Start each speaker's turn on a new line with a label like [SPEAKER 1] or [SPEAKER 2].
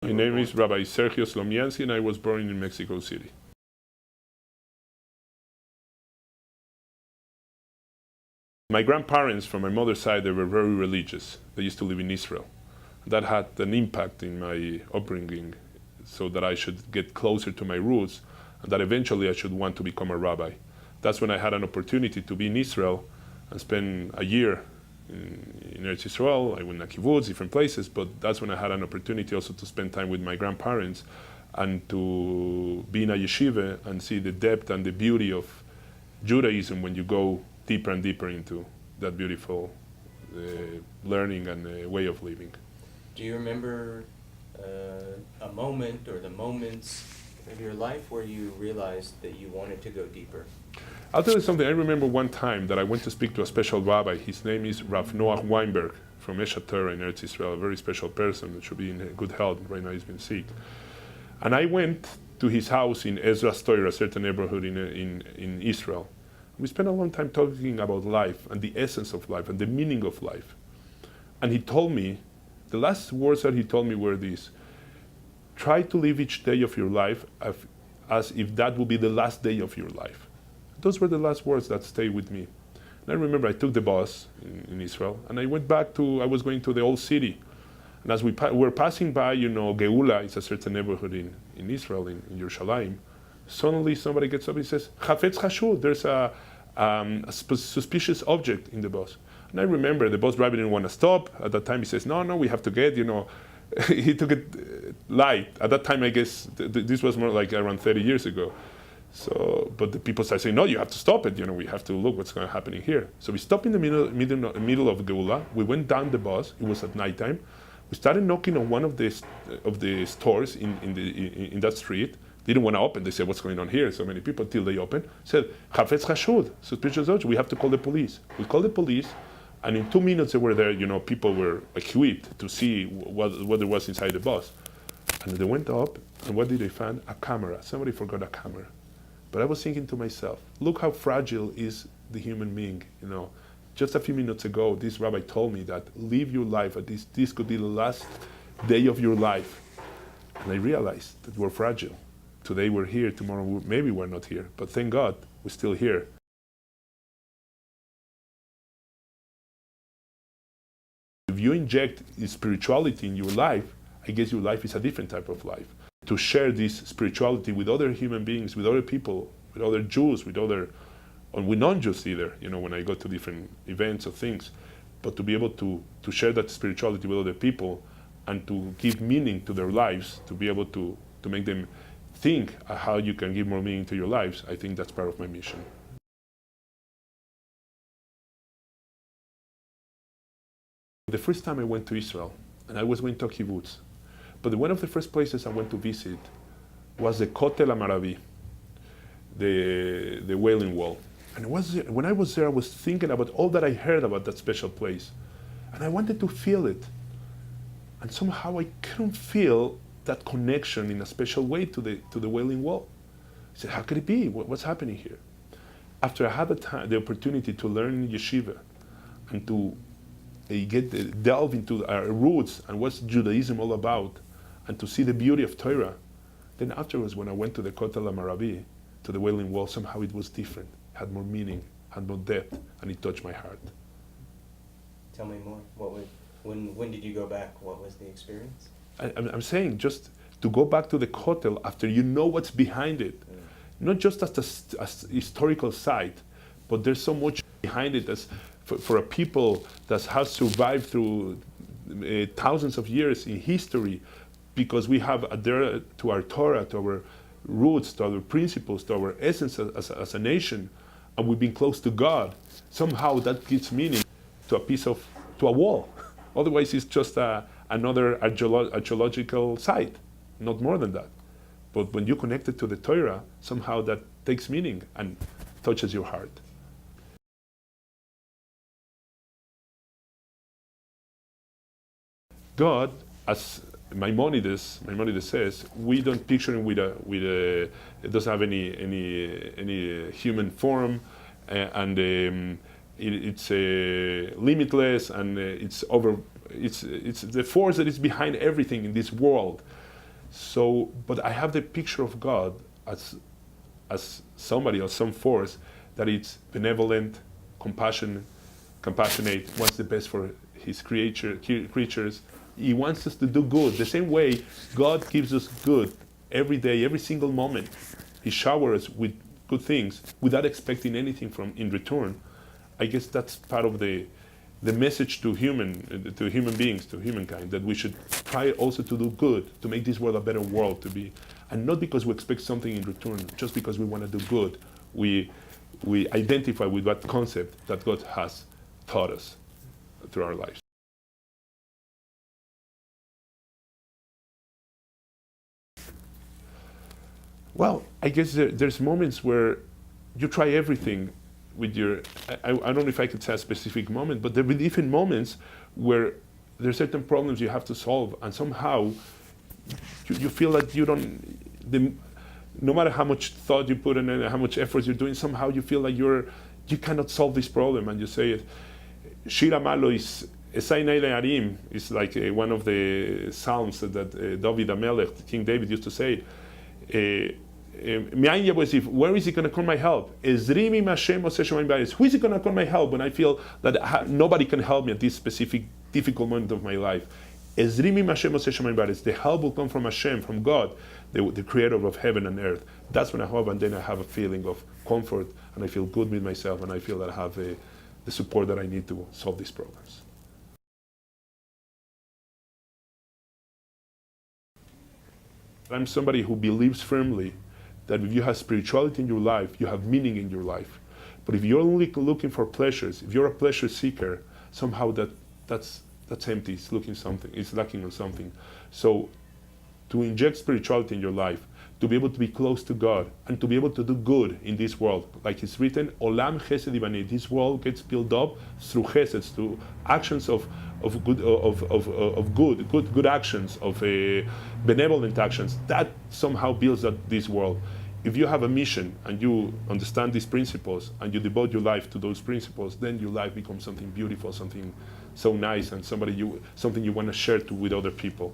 [SPEAKER 1] My name is Rabbi Sergio Slomianski, and I was born in Mexico City. My grandparents, from my mother's side, they were very religious. They used to live in Israel. That had an impact in my upbringing, so that I should get closer to my roots, and that eventually I should want to become a rabbi. That's when I had an opportunity to be in Israel and spend a year in Eretz Israel. I went to kibbutz, different places, but that's when I had an opportunity also to spend time with my grandparents and to be in a yeshiva and see the depth and the beauty of Judaism when you go deeper and deeper into that beautiful learning and way of living.
[SPEAKER 2] Do you remember a moment or the moments of your life where you realized that you wanted to go deeper?
[SPEAKER 1] I'll tell you something. I remember one time that I went to speak to a special rabbi. His name is Rav Noach Weinberg from Eshat Torah in Eretz Israel, a very special person that should be in good health. Right now he's been sick. And I went to his house in Ezra's Torah, a certain neighborhood in Israel. We spent a long time talking about life and the essence of life and the meaning of life. And he told me, the last words that he told me were these: try to live each day of your life as if that will be the last day of your life. Those were the last words that stayed with me. And I remember I took the bus in Israel, and I went back I was going to the old city. And as we were passing by, Geula, it's a certain neighborhood in Israel, in Yerushalayim, suddenly somebody gets up and says, Chafetz Chashud, there's a suspicious object in the bus. And I remember the bus driver didn't want to stop. At that time he says, no, we have to get, he took it light. At that time, I guess, this was more like around 30 years ago. So, but the people started saying, no, you have to stop it. We have to look what's going to happen here. So we stopped in the middle of Geula. We went down the bus. It was at nighttime. We started knocking on one of the stores in that street. They didn't want to open. They said, what's going on here? So many people, till they opened, said, Chafetz Chashud, suspicious object. We have to call the police. We called the police, and in 2 minutes they were there. People were equipped to see what there was inside the bus. And they went up, and what did they find? A camera. Somebody forgot a camera. But I was thinking to myself, look how fragile is the human being. Just a few minutes ago, this rabbi told me that live your life, this could be the last day of your life. And I realized that we're fragile. Today we're here, tomorrow maybe we're not here, but thank God we're still here. If you inject spirituality in your life, I guess your life is a different type of life. To share this spirituality with other human beings, with other people, with other Jews, with non-Jews either, when I go to different events or things, but to be able to share that spirituality with other people and to give meaning to their lives, to be able to make them think how you can give more meaning to your lives, I think that's part of my mission. The first time I went to Israel, and I was going to kibbutz, but one of the first places I went to visit was the Kotel HaMaravi, the Wailing Wall. And when I was there, I was thinking about all that I heard about that special place. And I wanted to feel it. And somehow I couldn't feel that connection in a special way to the Wailing Wall. I said, how could it be? What's happening here? After I had the opportunity to learn in yeshiva and to delve into our roots and what's Judaism all about, and to see the beauty of Torah, then afterwards, when I went to the Kotel HaMaravi, to the Wailing Wall, somehow it was different, had more meaning, had more depth, and it touched my heart.
[SPEAKER 2] Tell me more. When did you go back? What was the experience?
[SPEAKER 1] I'm saying just to go back to the Kotel after you know what's behind it, not just as a historical site, but there's so much behind it as for a people that has survived through thousands of years in history, because we have adhered to our Torah, to our roots, to our principles, to our essence as a nation, and we've been close to God. Somehow that gives meaning to a wall. Otherwise, it's just another archaeological site, not more than that. But when you connect it to the Torah, somehow that takes meaning and touches your heart. God, as Maimonides says, we don't picture him it doesn't have any human form, and it's limitless, and it's the force that is behind everything in this world. So, but I have the picture of God as somebody or some force that is benevolent, compassionate, wants the best for his creatures. He wants us to do good. The same way God gives us good every day, every single moment. He showers us with good things without expecting anything from in return. I guess that's part of the message to human beings, to humankind, that we should try also to do good, to make this world a better world to be, and not because we expect something in return, just because we want to do good. We identify with that concept that God has taught us through our lives. Well, I guess there's moments where you try everything with your, I don't know if I could say a specific moment, but there will be different moments where there are certain problems you have to solve, and somehow you feel that you don't, no matter how much thought you put in it, how much effort you're doing, somehow you feel like you cannot solve this problem, and you say it. Shira Malo is Esainai Arim is like one of the psalms that David Amelech, King David, used to say. Where is he going to call my help? Who is he going to call my help when I feel that nobody can help me at this specific difficult moment of my life? The help will come from Hashem, from God, the creator of heaven and earth. That's when I hope, and then I have a feeling of comfort, and I feel good with myself, and I feel that I have the support that I need to solve these problems. I'm somebody who believes firmly that if you have spirituality in your life, you have meaning in your life. But if you're only looking for pleasures, if you're a pleasure seeker, somehow that's empty. It's lacking on something. So to inject spirituality in your life, to be able to be close to God, and to be able to do good in this world, like it's written, Olam Chesed Yibani. This world gets built up through Chesed, through actions of good actions, of benevolent actions. That somehow builds up this world. If you have a mission and you understand these principles and you devote your life to those principles, then your life becomes something beautiful, something so nice, and something you want to share with other people.